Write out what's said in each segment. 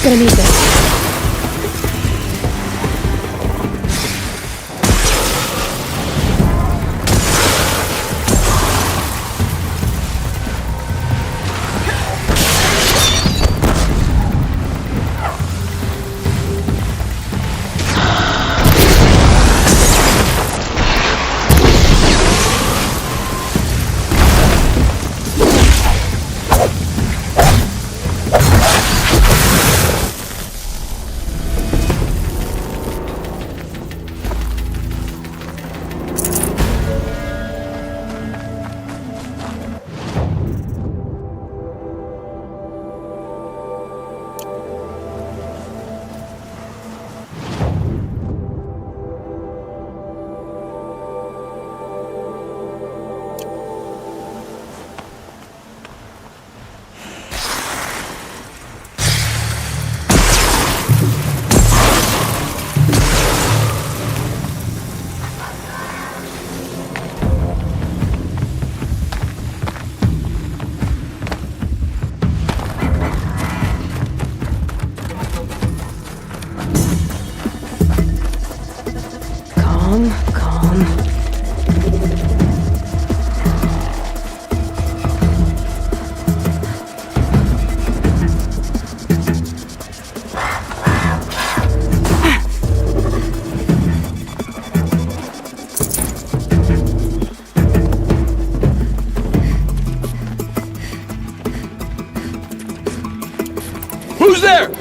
gonna need this. Calm. Who's there?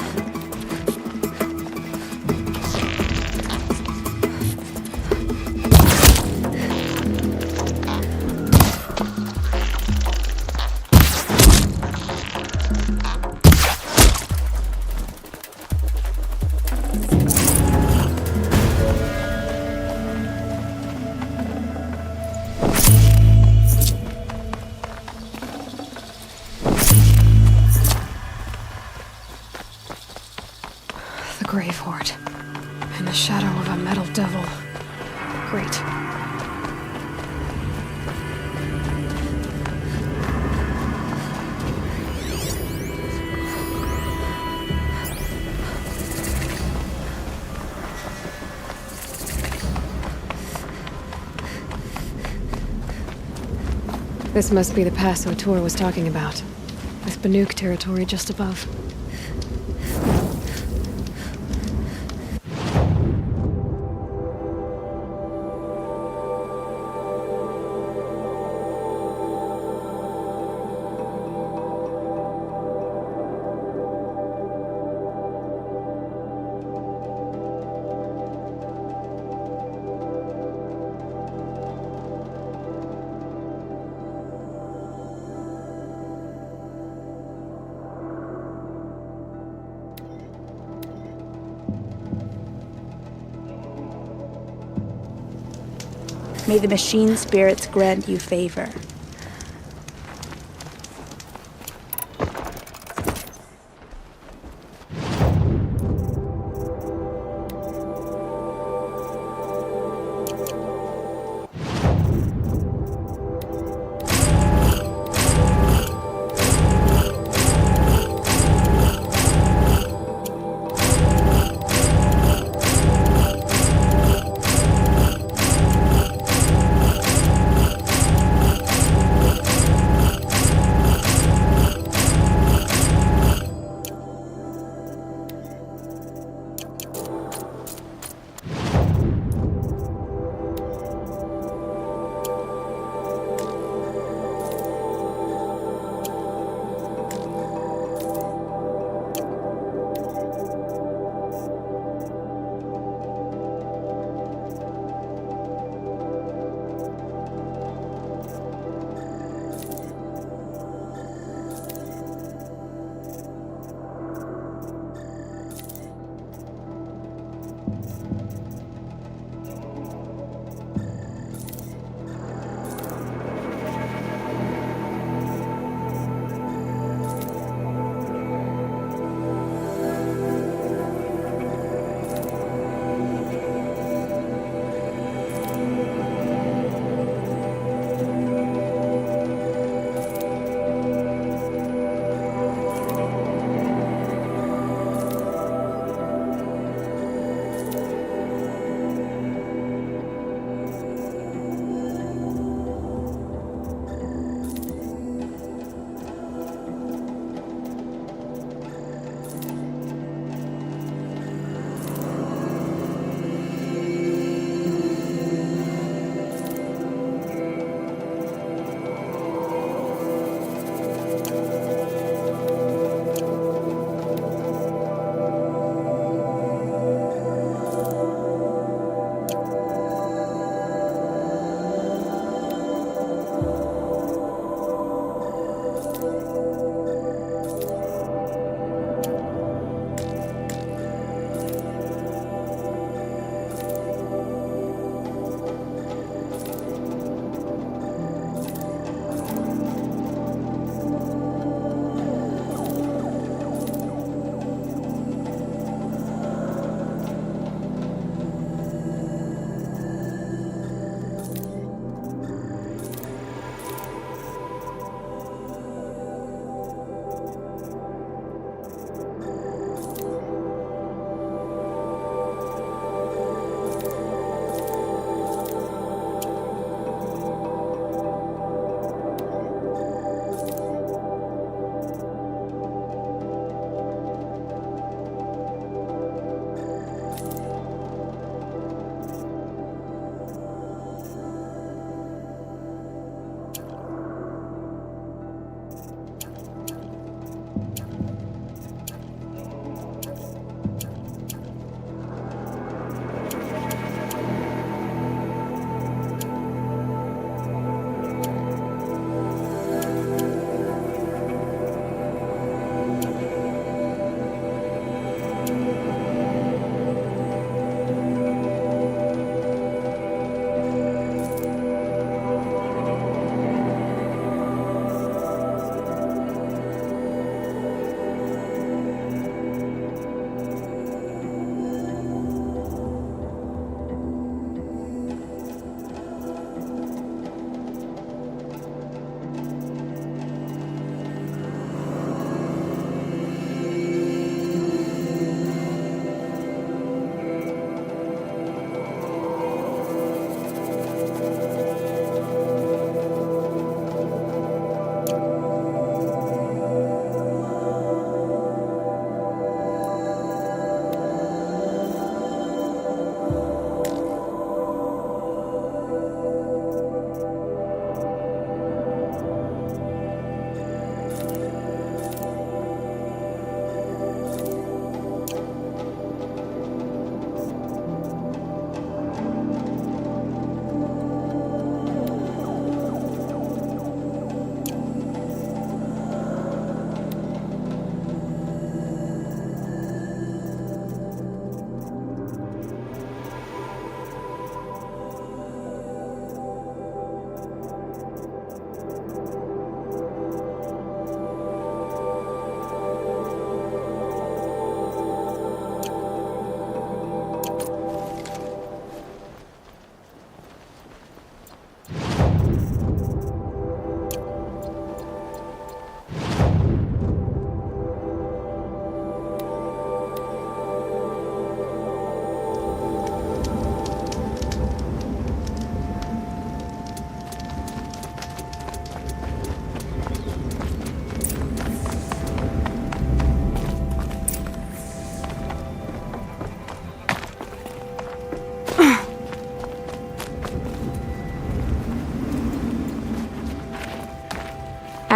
The Grave Horde. In the shadow of a metal devil. Great. This must be the pass O'Toole was talking about, with Banuk territory just above. May the machine spirits grant you favor.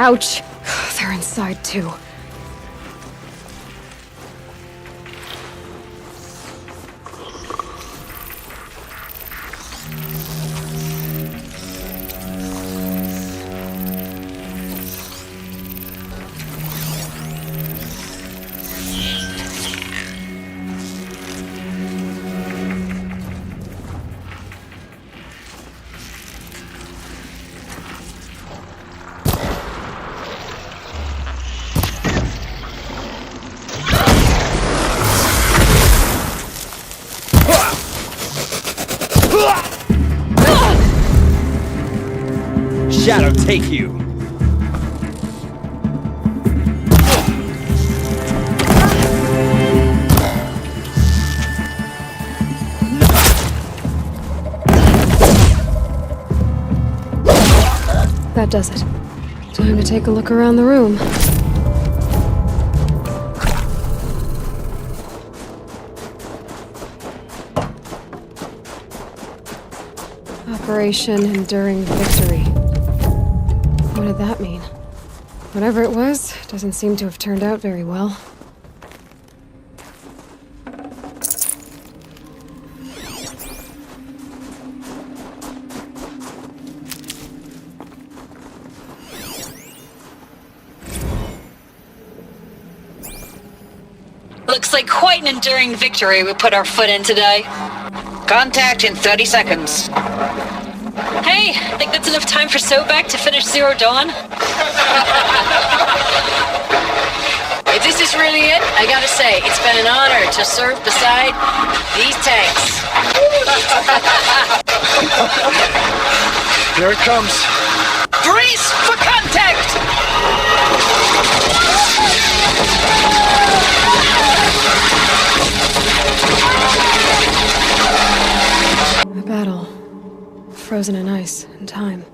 Ouch. They're inside too. Shadow, take you! That does it. Time to take a look around the room. Operation Enduring Victory. What did that mean? Whatever it was, doesn't seem to have turned out very well. Looks like quite an enduring victory we put our foot in today. Contact in 30 seconds. Hey, think that's enough time for Sobek to finish Zero Dawn? If this is really it, I gotta say, it's been an honor to serve beside these tanks. Here it comes. Brace for contact! A battle. Frozen in ice and time.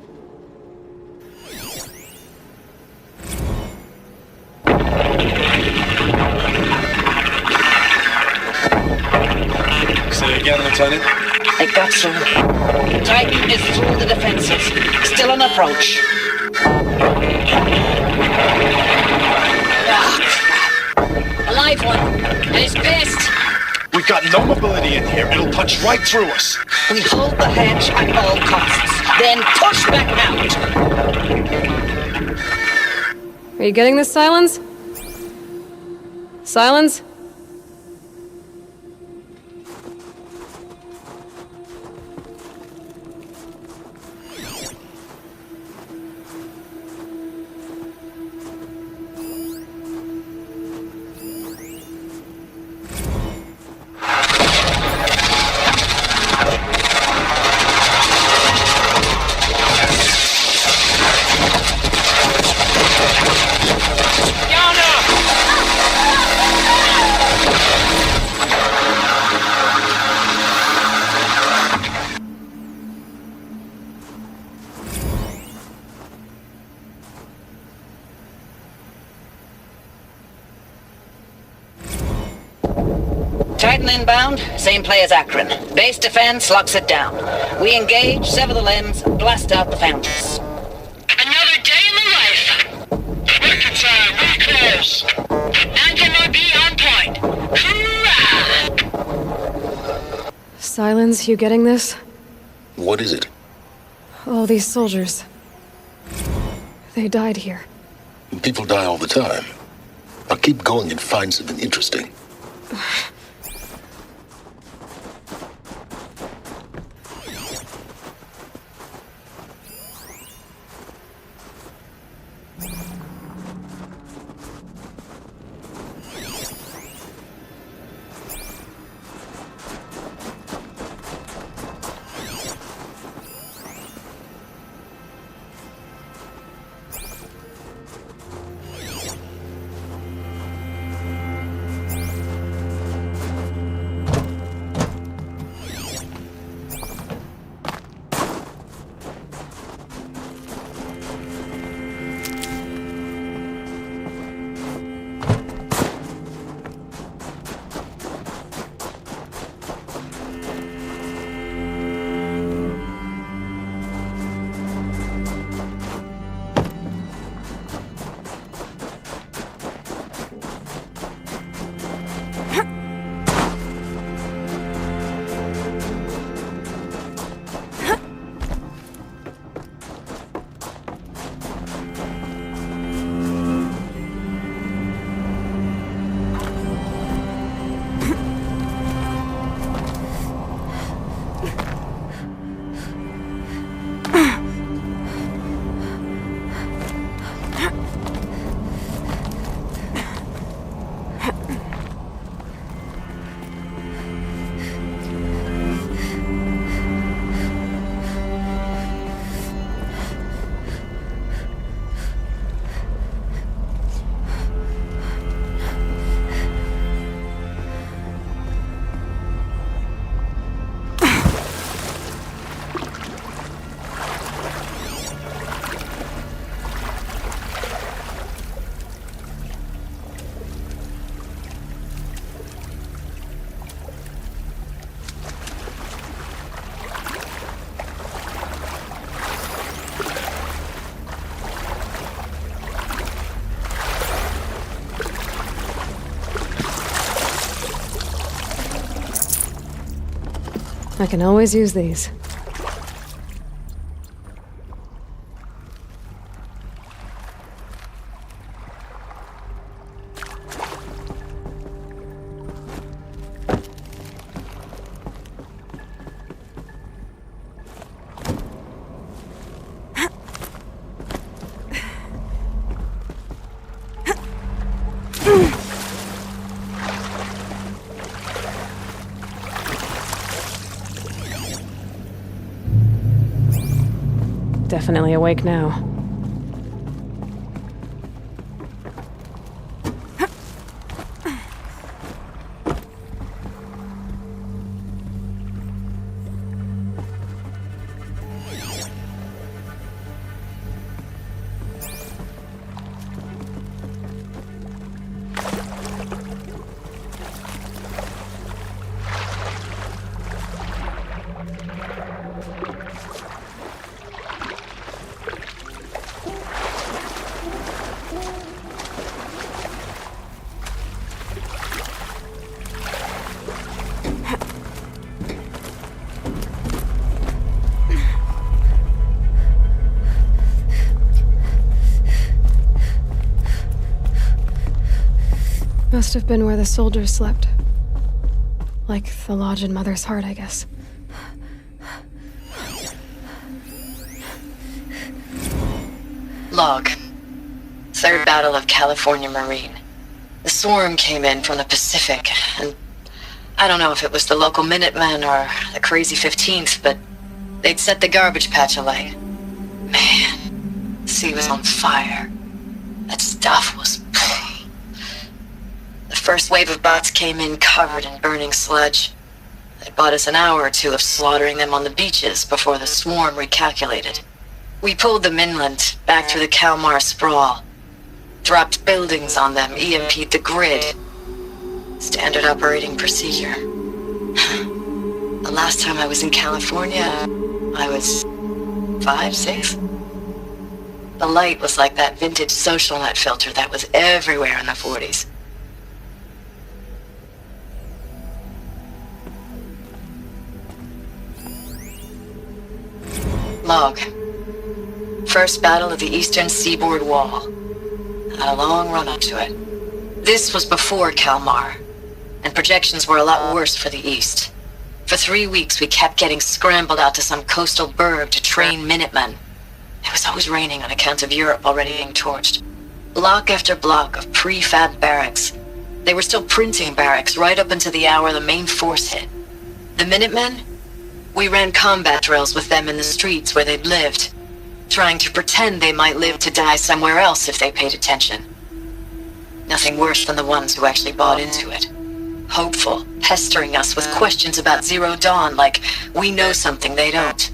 Say it again, Lieutenant. I got you. Titan is through the defenses. Still on approach. A live one, and he's pissed. We've got no mobility in here. It'll punch right through us. We hold the hedge at all costs, then push back out. Are you getting this, Silence? Silence? Titan inbound, same play as Akron. Base defense locks it down. We engage, sever the limbs, blast out the foundries. Another day in the life. Record time, we close. Anthem will be on point. Hoorah! Silence, you getting this? What is it? All these soldiers. They died here. People die all the time. Now keep going and find something interesting. I can always use these. Definitely awake now. Must have been where the soldiers slept. Like the lodge in Mother's Heart, I guess. Log. Third Battle of California Marine. The swarm came in from the Pacific, and I don't know if it was the local Minutemen or the crazy 15th, but they'd set the garbage patch alight. Man, the sea was on fire. That stuff was... The first wave of bots came in covered in burning sludge. They bought us an hour or two of slaughtering them on the beaches before the swarm recalculated. We pulled them inland, back through the Kalmar sprawl. Dropped buildings on them, EMP'd the grid. Standard operating procedure. The last time I was in California, I was 5, 6? The light was like that vintage social net filter that was everywhere in the 40s. Log. First battle of the eastern seaboard wall. Had a long run up to it. This was before Kalmar, and projections were a lot worse for the east. For 3 weeks we kept getting scrambled out to some coastal burg to train Minutemen. It was always raining on account of Europe already being torched. Block after block of prefab barracks. They were still printing barracks right up until the hour the main force hit. The Minutemen? We ran combat drills with them in the streets where they'd lived, trying to pretend they might live to die somewhere else if they paid attention. Nothing worse than the ones who actually bought into it. Hopeful, pestering us with questions about Zero Dawn like we know something they don't.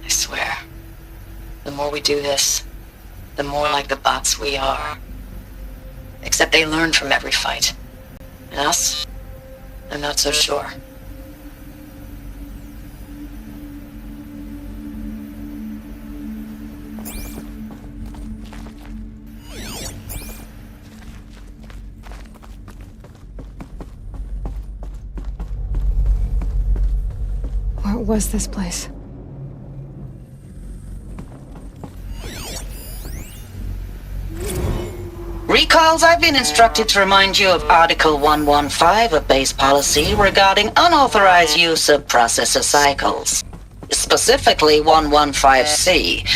I swear, the more we do this, the more like the bots we are. Except they learn from every fight. And us? I'm not so sure. What was this place? Recalls, I've been instructed to remind you of Article 115 of base policy regarding unauthorized use of processor cycles. Specifically 115C.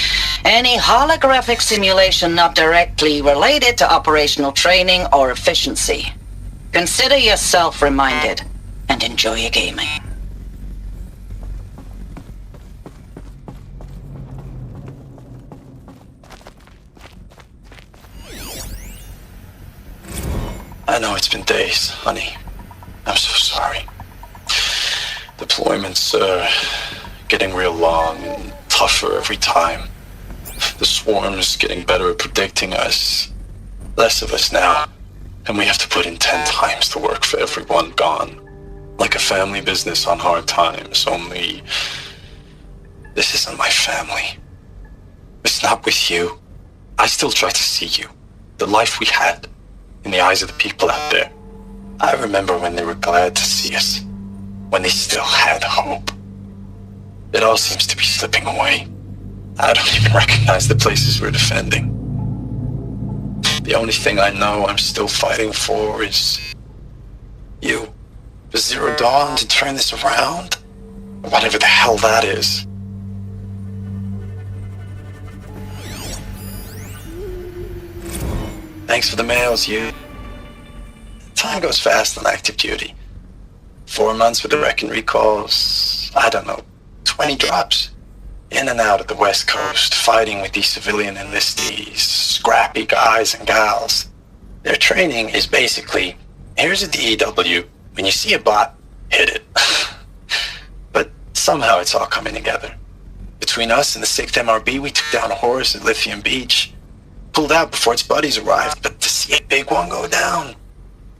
Any holographic simulation not directly related to operational training or efficiency. Consider yourself reminded, and enjoy your gaming. I know it's been days, honey. I'm so sorry. Deployments are getting real long and tougher every time. The swarm is getting better at predicting us. Less of us now. And we have to put in 10 times the work for everyone gone. Like a family business on hard times, only... This isn't my family. It's not with you. I still try to see you. The life we had. In the eyes of the people out there. I remember when they were glad to see us. When they still had hope. It all seems to be slipping away. I don't even recognize the places we're defending. The only thing I know I'm still fighting for is you. For Zero Dawn to turn this around? Whatever the hell that is. Thanks for the mails, you. Time goes fast on active duty. 4 months with the wreck and recalls, I don't know, 20 drops. In and out of the West Coast, fighting with these civilian enlistees, scrappy guys and gals. Their training is basically, here's a DEW, when you see a bot, hit it. But somehow it's all coming together. Between us and the 6th MRB, we took down a horse at Lithium Beach. Pulled out before its buddies arrived, but to see a big one go down.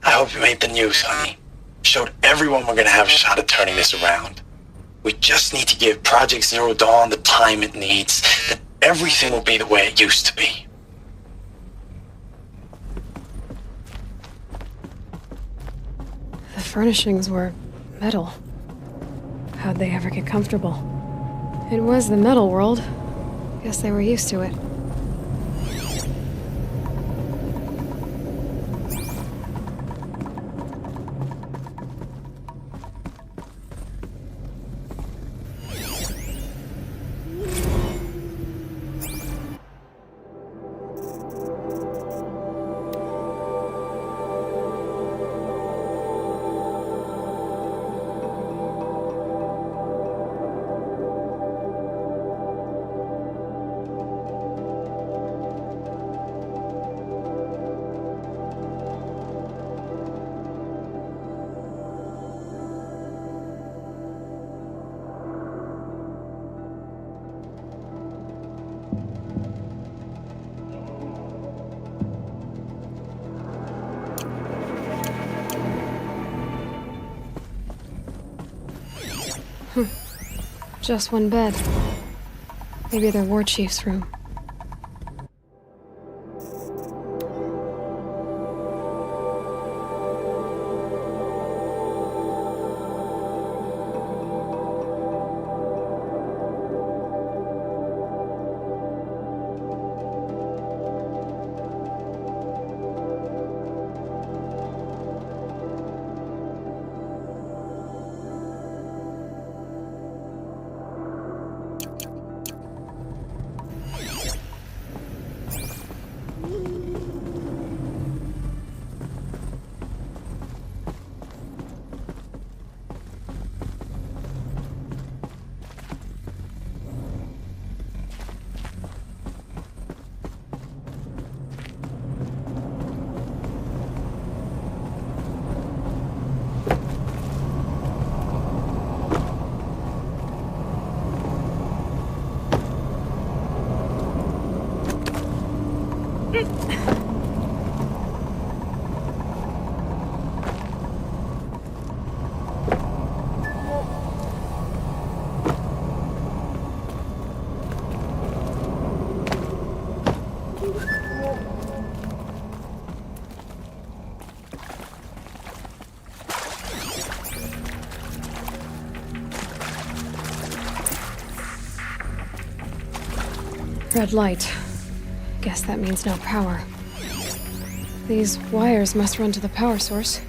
I hope you made the news, honey. Showed everyone we're gonna have a shot at turning this around. We just need to give Project Zero Dawn the time it needs, then everything will be the way it used to be. The furnishings were metal. How'd they ever get comfortable? It was the metal world. Guess they were used to it. Just one bed. Maybe their war chief's room. Red light. Guess that means no power. These wires must run to the power source.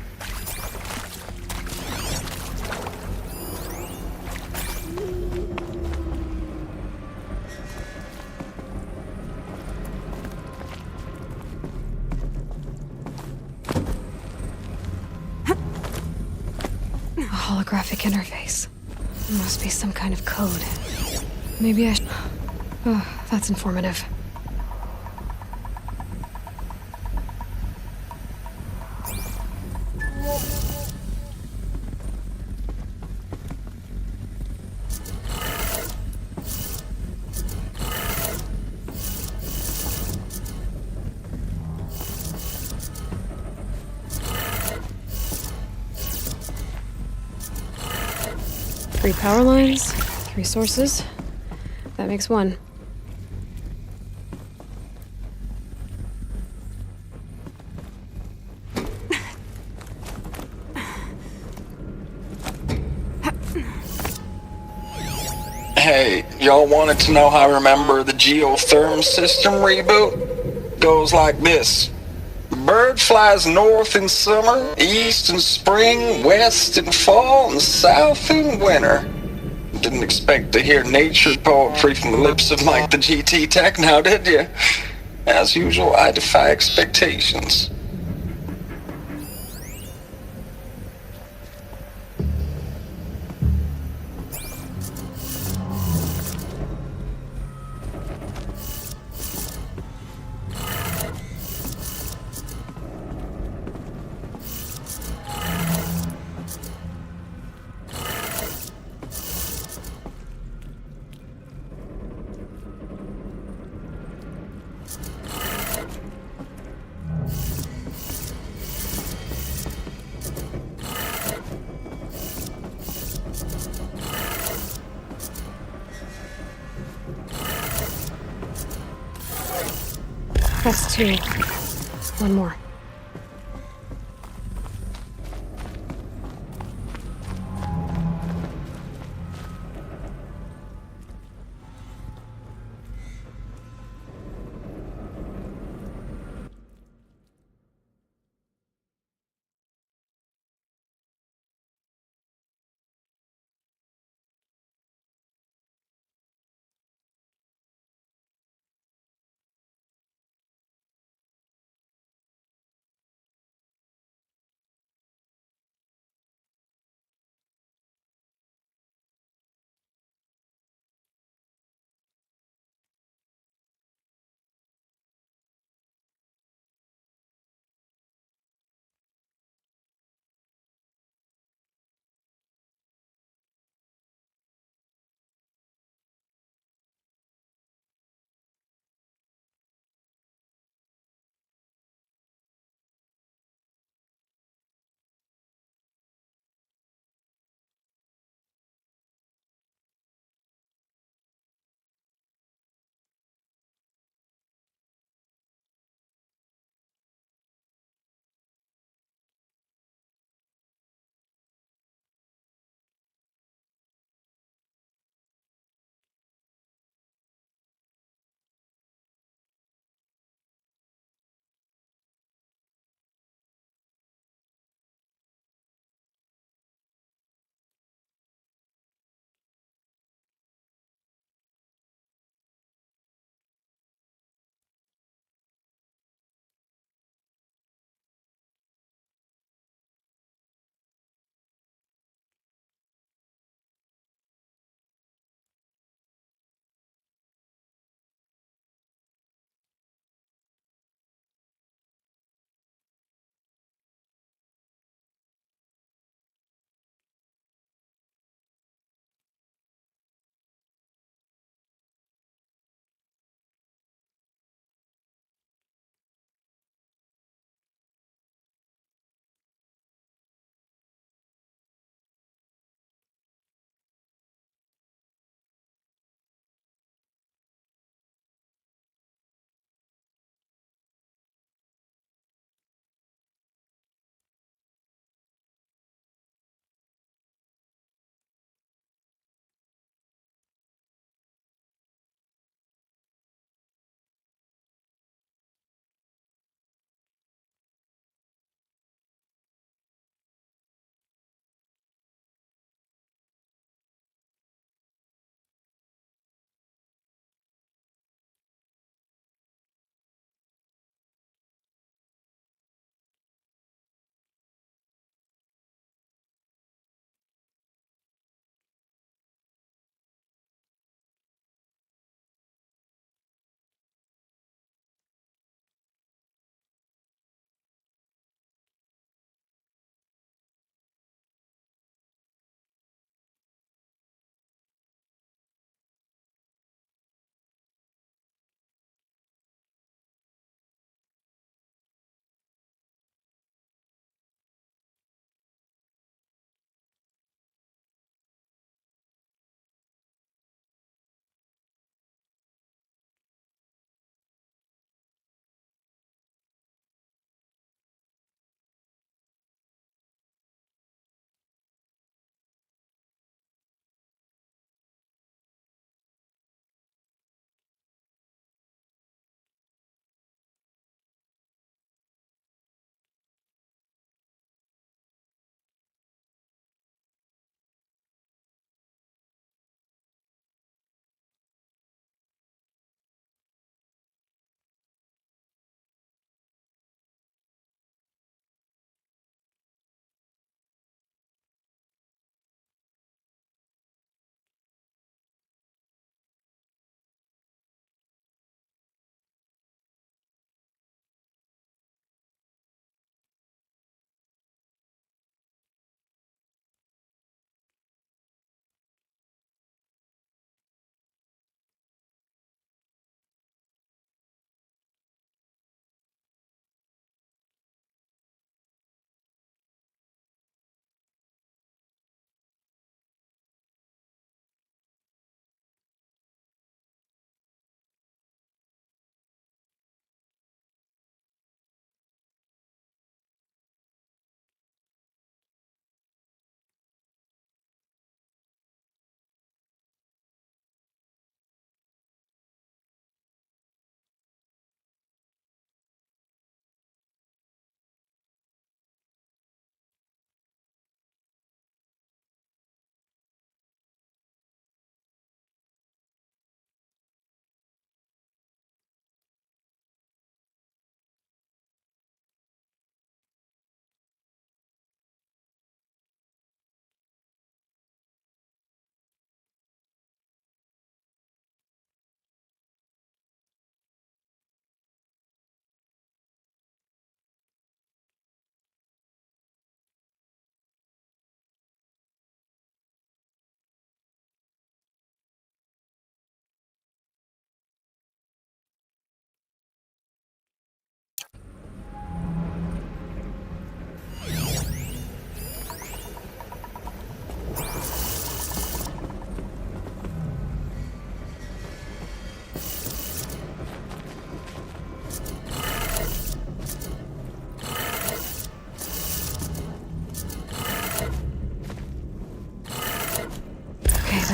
A holographic interface. Must be some kind of code. Maybe I should... Oh, that's informative. Three power lines, 3 sources. That makes 1. Hey, y'all wanted to know how I remember the geotherm system reboot? Goes like this. Bird flies north in summer, east in spring, west in fall, and south in winter. Didn't expect to hear nature poetry from the lips of Mike the GT Tech now, did you? As usual, I defy expectations. That's two. One more.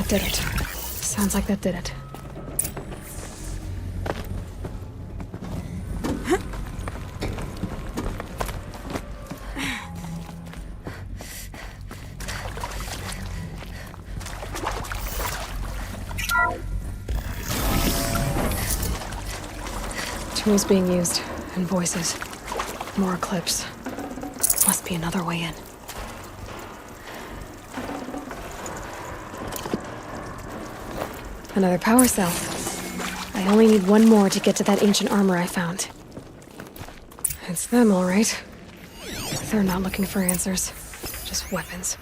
did it. Sounds like that did it. Tools being used, and voices. More clips. Must be another way in. Another power cell. I only need one more to get to that ancient armor I found. It's them, all right. They're not looking for answers, just weapons.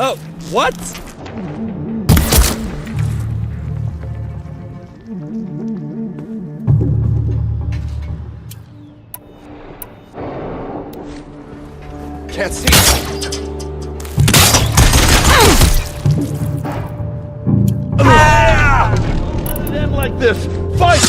Oh, what? Can't see. Ah! Don't let it end like this. Fight!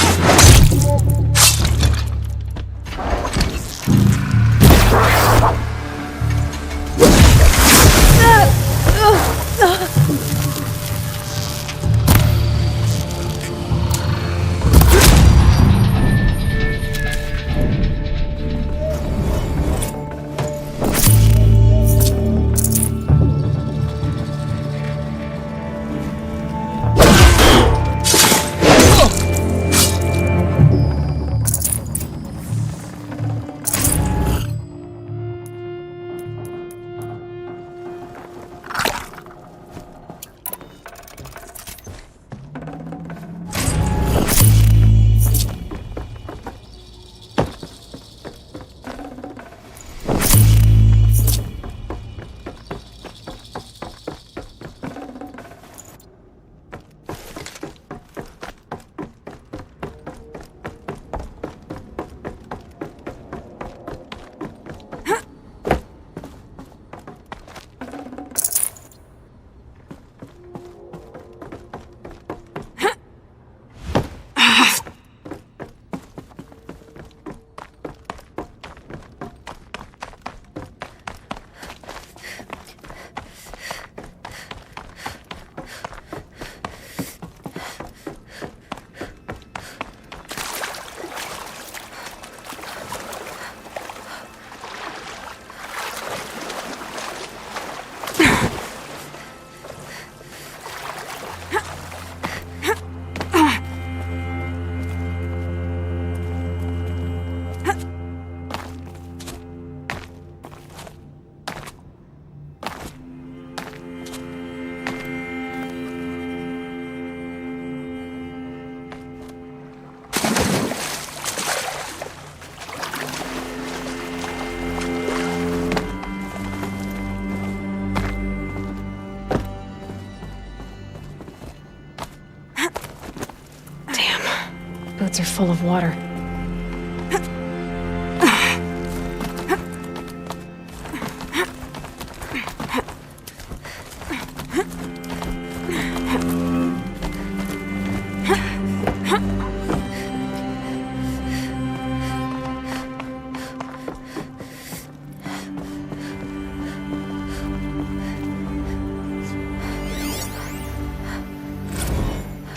Boots are full of water.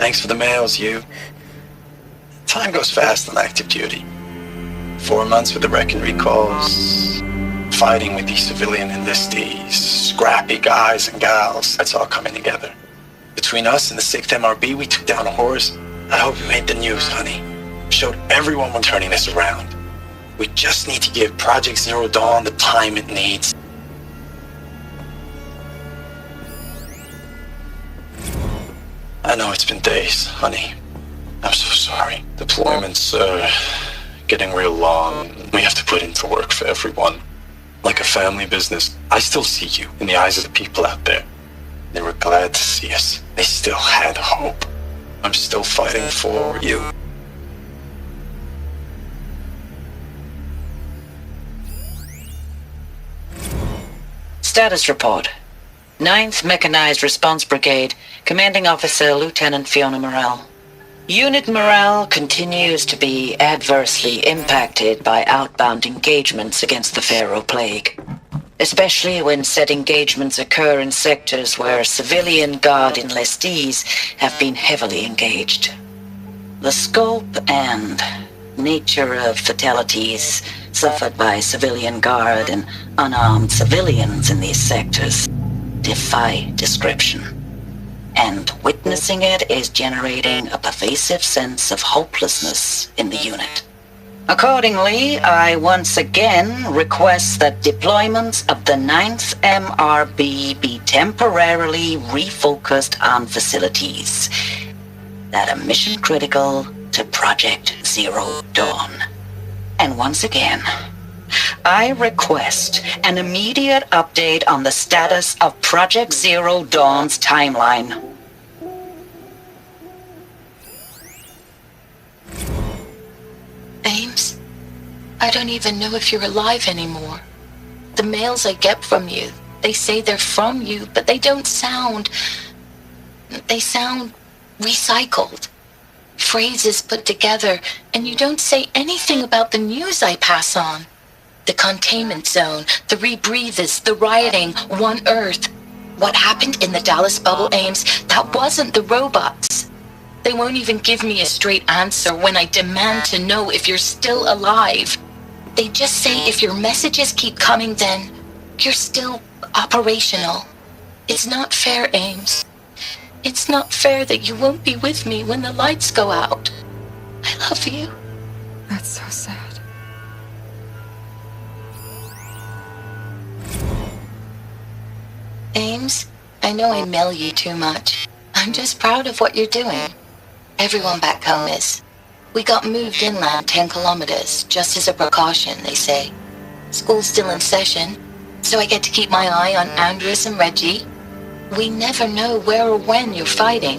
Thanks for the mails, you. Time goes fast on active duty. 4 months with the wrecking recalls, fighting with these civilian enlistees, scrappy guys and gals. That's all coming together. Between us and the 6th MRB, we took down a horse. I hope you made the news, honey. Showed everyone we're turning this around. We just need to give Project Zero Dawn the time it needs. I know it's been days, honey. I'm so sorry. Deployments are getting real long. We have to put into work for everyone. Like a family business. I still see you in the eyes of the people out there. They were glad to see us. They still had hope. I'm still fighting for you. Status report. 9th Mechanized Response Brigade, Commanding Officer Lieutenant Fiona Morrell. Unit morale continues to be adversely impacted by outbound engagements against the Pharaoh Plague, especially when said engagements occur in sectors where civilian guard enlistees have been heavily engaged. The scope and nature of fatalities suffered by civilian guard and unarmed civilians in these sectors defy description. And witnessing it is generating a pervasive sense of hopelessness in the unit. Accordingly, I once again request that deployments of the 9th MRB be temporarily refocused on facilities that are mission critical to Project Zero Dawn. And once again, I request an immediate update on the status of Project Zero Dawn's timeline. Ames, I don't even know if you're alive anymore. The mails I get from you, they say they're from you, but they don't sound... They sound recycled. Phrases put together, and you don't say anything about the news I pass on. The containment zone, the rebreathers, the rioting, One Earth. What happened in the Dallas bubble, Ames, that wasn't the robots. They won't even give me a straight answer when I demand to know if you're still alive. They just say if your messages keep coming, then you're still operational. It's not fair, Ames. It's not fair that you won't be with me when the lights go out. I love you. That's so sad. Ames, I know I mail you too much. I'm just proud of what you're doing. Everyone back home is. We got moved inland 10 kilometers, just as a precaution, they say. School's still in session, so I get to keep my eye on Andres and Reggie. We never know where or when you're fighting,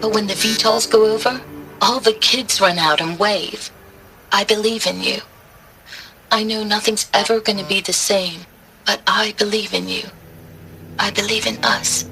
but when the VTOLs go over, all the kids run out and wave. I believe in you. I know nothing's ever going to be the same, but I believe in you. I believe in us.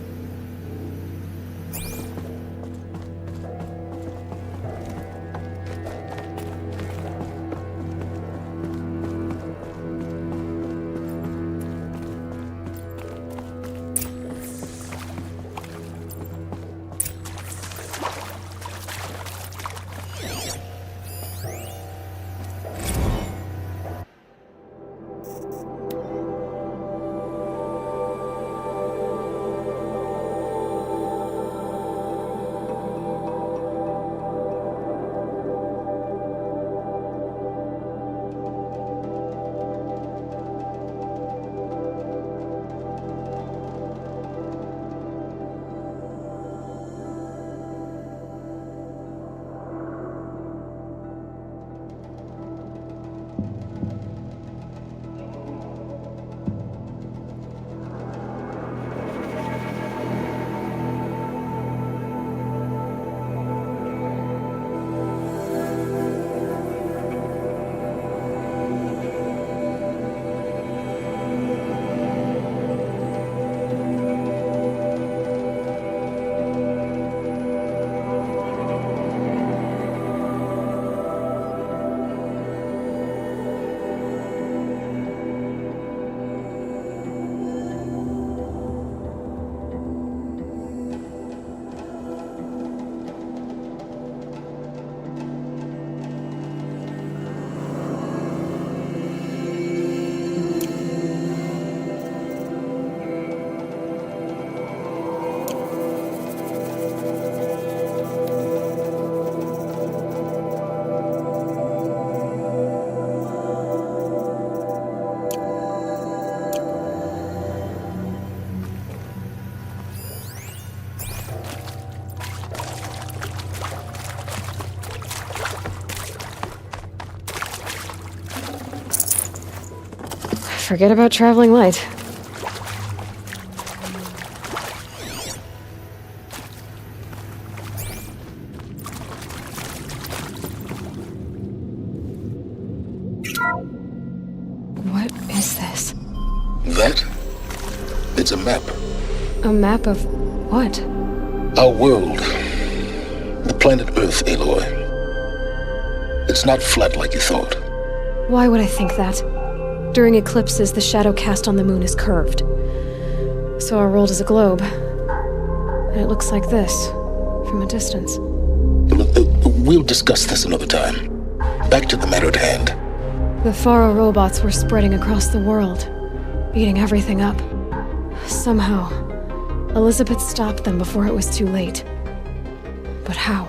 Forget about traveling light. What is this? That? It's a map. A map of what? Our world. The planet Earth, Aloy. It's not flat like you thought. Why would I think that? During eclipses, the shadow cast on the moon is curved. So our world is a globe. And it looks like this, from a distance. We'll discuss this another time. Back to the matter at hand. The Faro robots were spreading across the world, eating everything up. Somehow, Elizabeth stopped them before it was too late. But how?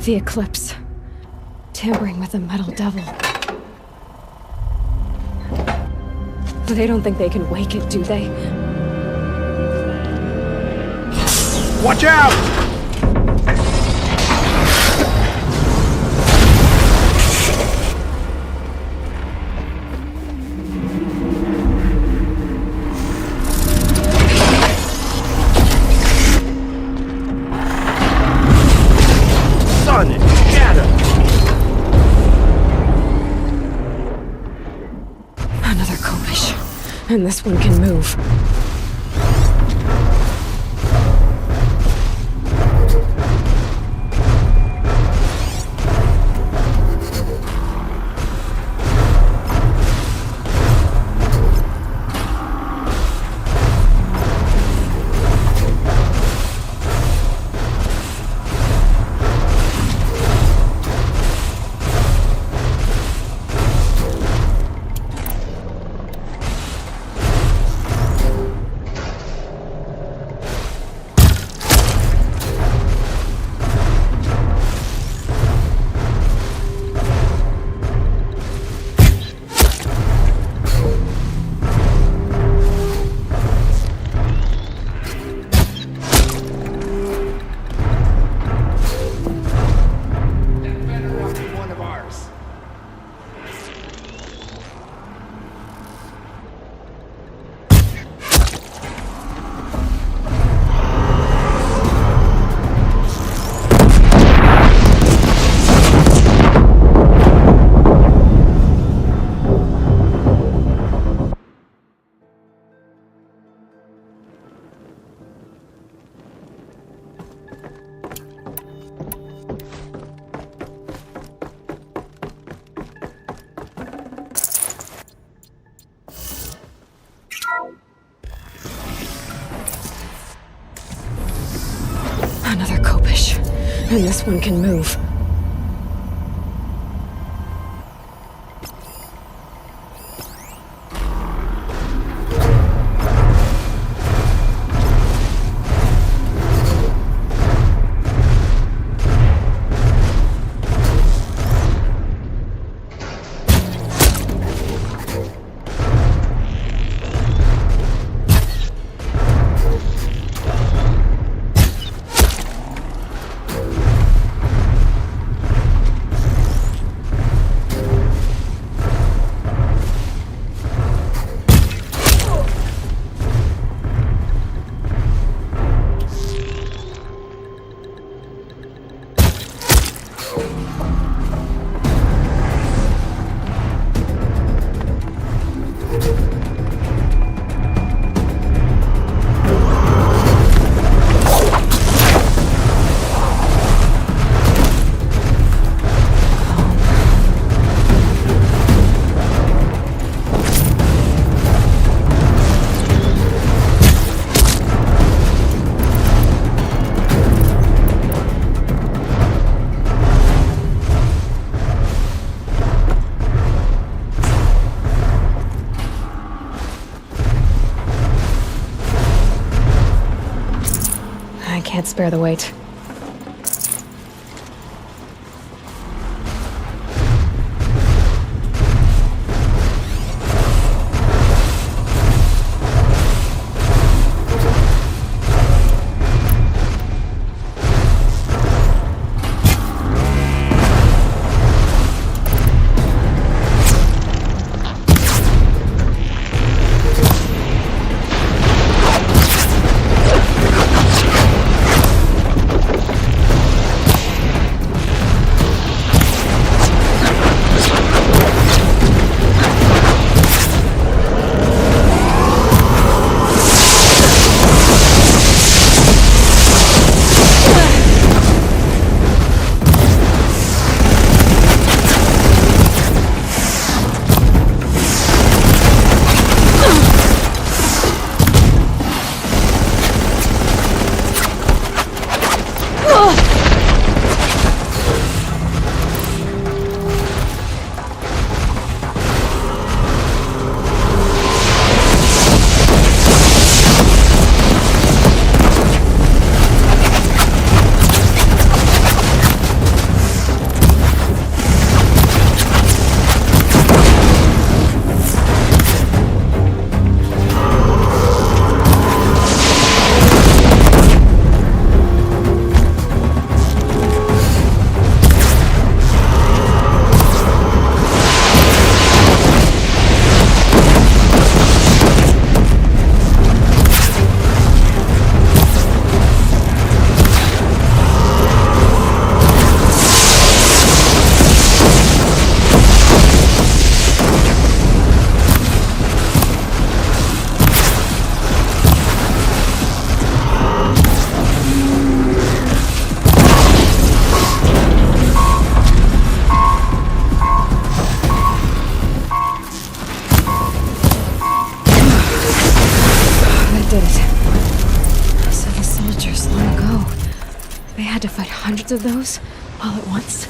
The eclipse. Tampering with the metal devil. They don't think they can wake it, do they? Watch out! Another Kovish. And this one can move. Another Kovish. And this one can move. can't spare the weight. Hundreds of those all at once.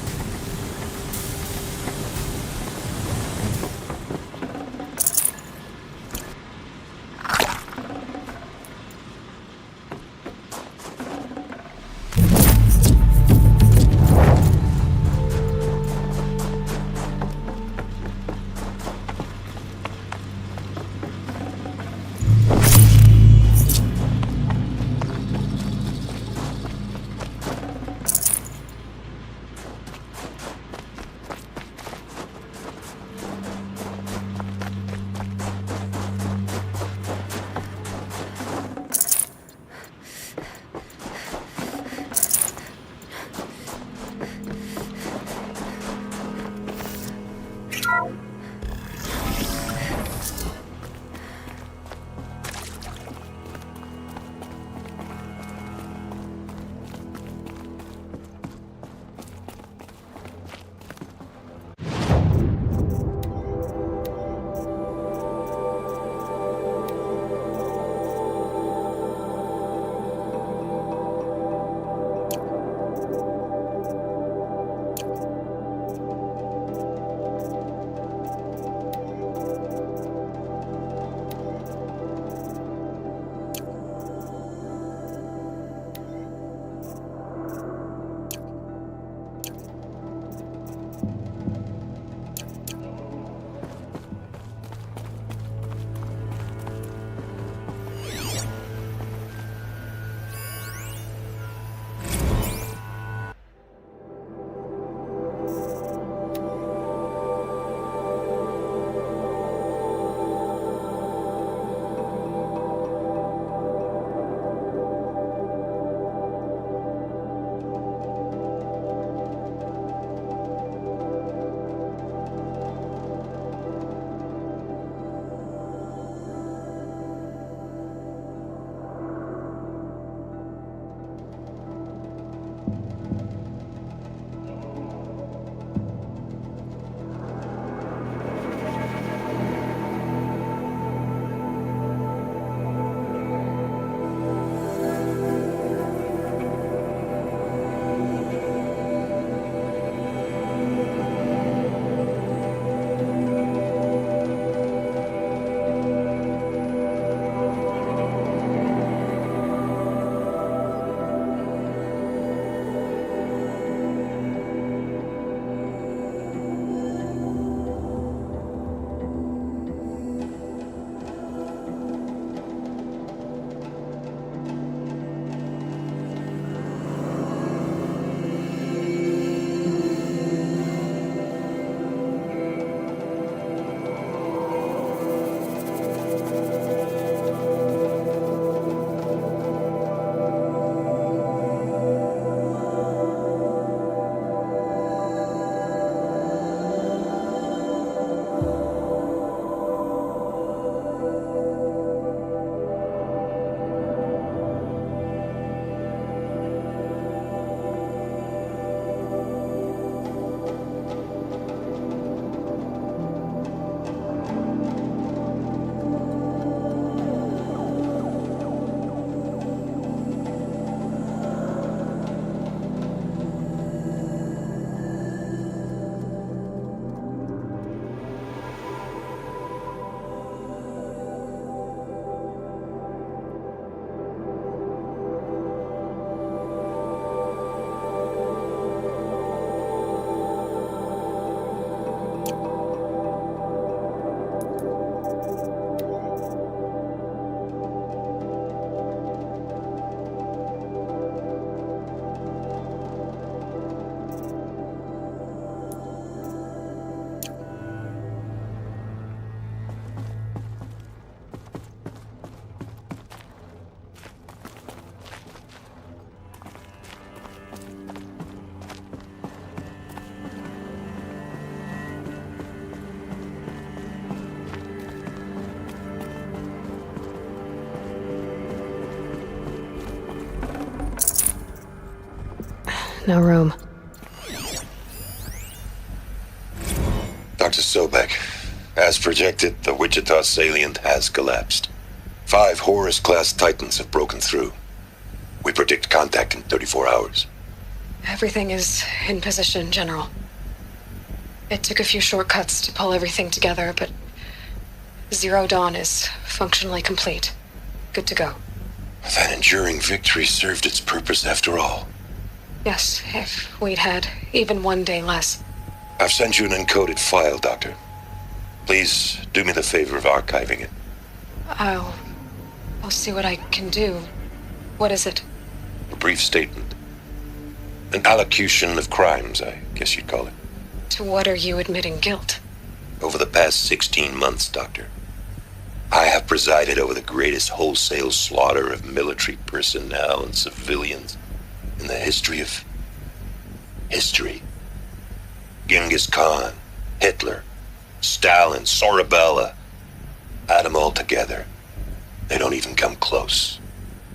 no room. Dr. Sobek, as projected, the Wichita salient has collapsed. 5 Horus-class Titans have broken through. We predict contact in 34 hours. Everything is in position, General. It took a few shortcuts to pull everything together, but Zero Dawn is functionally complete. Good to go. That enduring victory served its purpose after all. Yes, if we'd had even one day less. I've sent you an encoded file, Doctor. Please do me the favor of archiving it. I'll see what I can do. What is it? A brief statement. An allocution of crimes, I guess you'd call it. To what are you admitting guilt? Over the past 16 months, Doctor, I have presided over the greatest wholesale slaughter of military personnel and civilians in the history of history. Genghis Khan, Hitler, Stalin, Sorabella, add them all together. They don't even come close.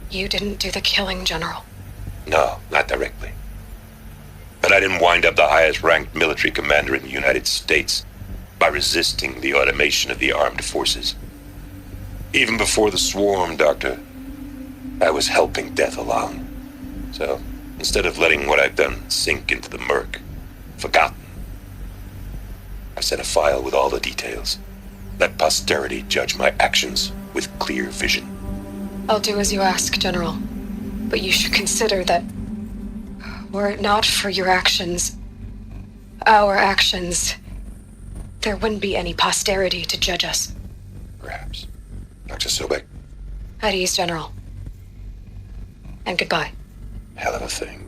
You didn't do the killing, General. No, not directly. But I didn't wind up the highest-ranked military commander in the United States by resisting the automation of the armed forces. Even before the swarm, Doctor, I was helping death along. So, instead of letting what I've done sink into the murk, forgotten, I sent a file with all the details. Let posterity judge my actions with clear vision. I'll do as you ask, General. But you should consider that were it not for your actions, our actions, there wouldn't be any posterity to judge us. Perhaps. Dr. Sobek. At ease, General. And goodbye. Hell of a thing.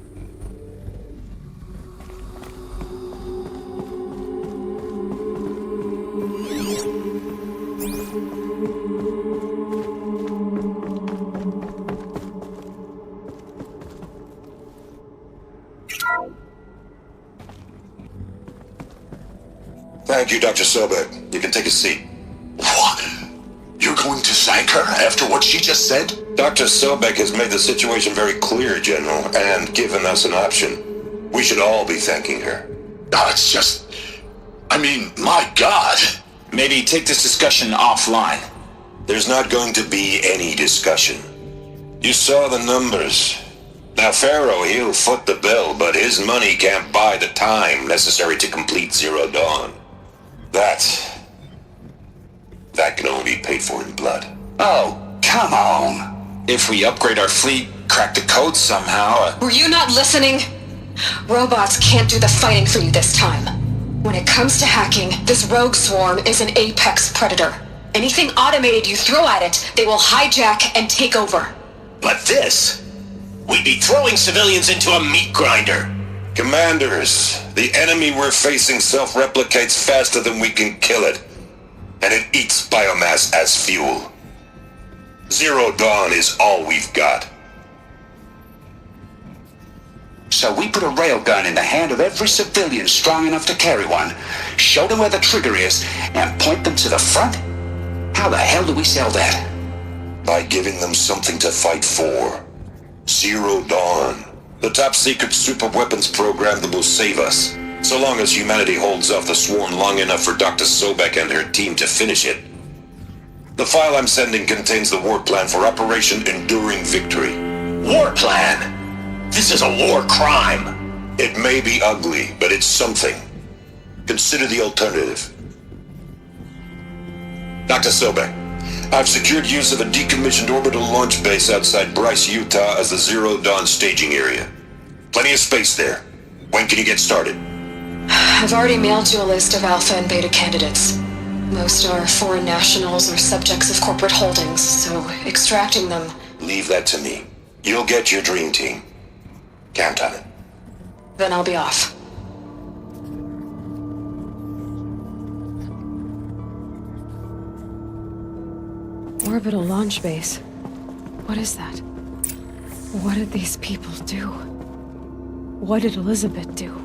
Thank you, Dr. Sobek. You can take a seat. What? You're going to thank her after what she just said? Dr. Sobek has made the situation very clear, General, and given us an option. We should all be thanking her. No, it's just... I mean, my God. Maybe take this discussion offline. There's not going to be any discussion. You saw the numbers. Now, Pharaoh, he'll foot the bill, but his money can't buy the time necessary to complete Zero Dawn. That can only be paid for in blood. Oh, come on. If we upgrade our fleet, crack the code somehow... Were you not listening? Robots can't do the fighting for you this time. When it comes to hacking, this rogue swarm is an apex predator. Anything automated you throw at it, they will hijack and take over. But this... we'd be throwing civilians into a meat grinder. Commanders, the enemy we're facing self-replicates faster than we can kill it. And it eats biomass as fuel. Zero Dawn is all we've got. So we put a railgun in the hand of every civilian strong enough to carry one, show them where the trigger is, and point them to the front? How the hell do we sell that? By giving them something to fight for. Zero Dawn. The top-secret super-weapons program that will save us. So long as humanity holds off the swarm long enough for Dr. Sobek and her team to finish it. The file I'm sending contains the war plan for Operation Enduring Victory. War plan? This is a war crime. It may be ugly, but it's something. Consider the alternative. Dr. Sobek, I've secured use of a decommissioned orbital launch base outside Bryce, Utah as the Zero Dawn staging area. Plenty of space there. When can you get started? I've already mailed you a list of Alpha and Beta candidates. Most are foreign nationals or subjects of corporate holdings, so extracting them... Leave that to me. You'll get your dream team. Count on it. Then I'll be off. Orbital launch base. What is that? What did these people do? What did Elizabeth do?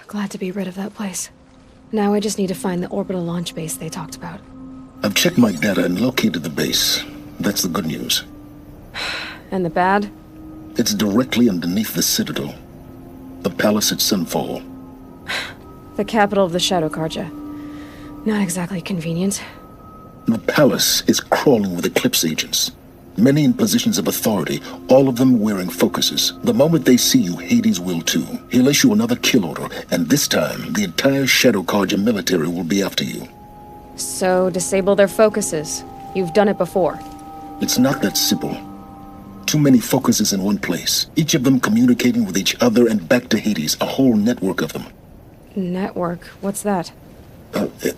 Glad to be rid of that place. Now I just need to find the orbital launch base they talked about. I've checked my data and located the base. That's the good news. And the bad? It's directly underneath the Citadel. The palace at Sunfall. The capital of the Shadow Carja. Not exactly convenient. The palace is crawling with Eclipse agents. Many in positions of authority, all of them wearing focuses. The moment they see you, Hades will too. He'll issue another kill order, and this time, the entire Shadow Carja military will be after you. So, disable their focuses. You've done it before. It's not that simple. Too many focuses in one place, each of them communicating with each other and back to Hades, a whole network of them. Network? What's that?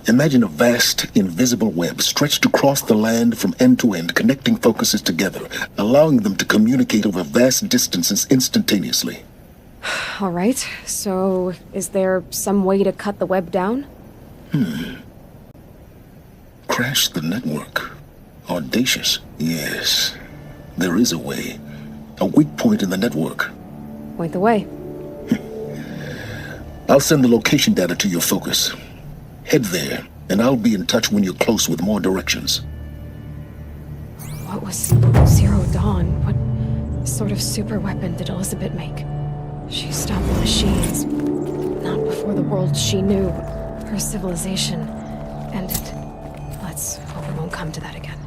Imagine a vast, invisible web stretched across the land from end to end, connecting focuses together, allowing them to communicate over vast distances instantaneously. All right, so is there some way to cut the web down? Crash the network. Audacious. Yes, there is a way. A weak point in the network. Point the way. I'll send the location data to your focus. Head there, and I'll be in touch when you're close with more directions. What was Zero Dawn? What sort of super weapon did Elizabeth make? She stopped the machines. Not before the world she knew. Her civilization ended. Let's hope it won't come to that again.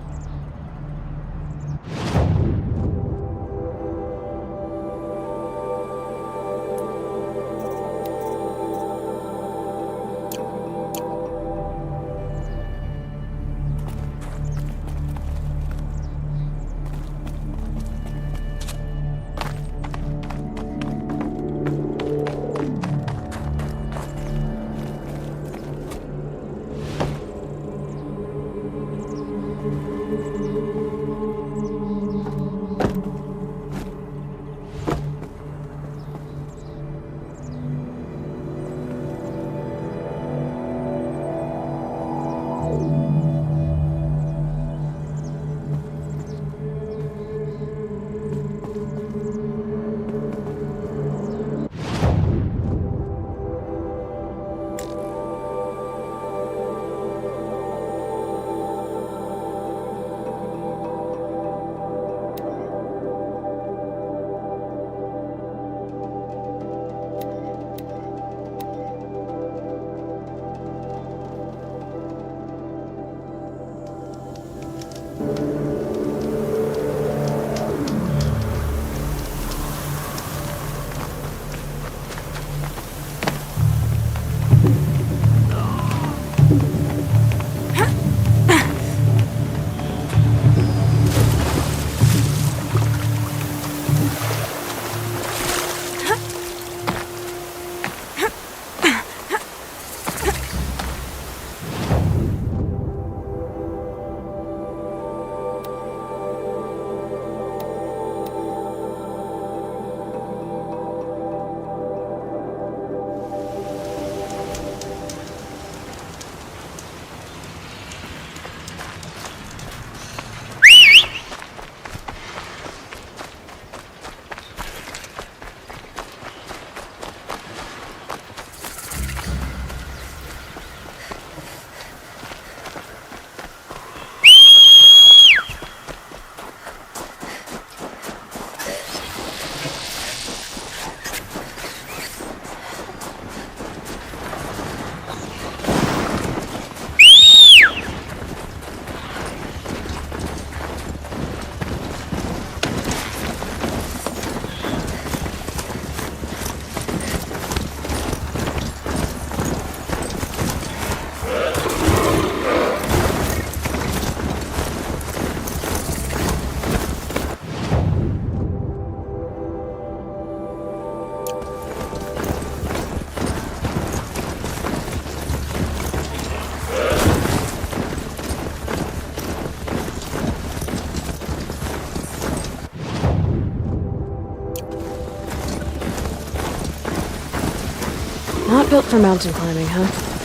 Not built for mountain climbing, huh?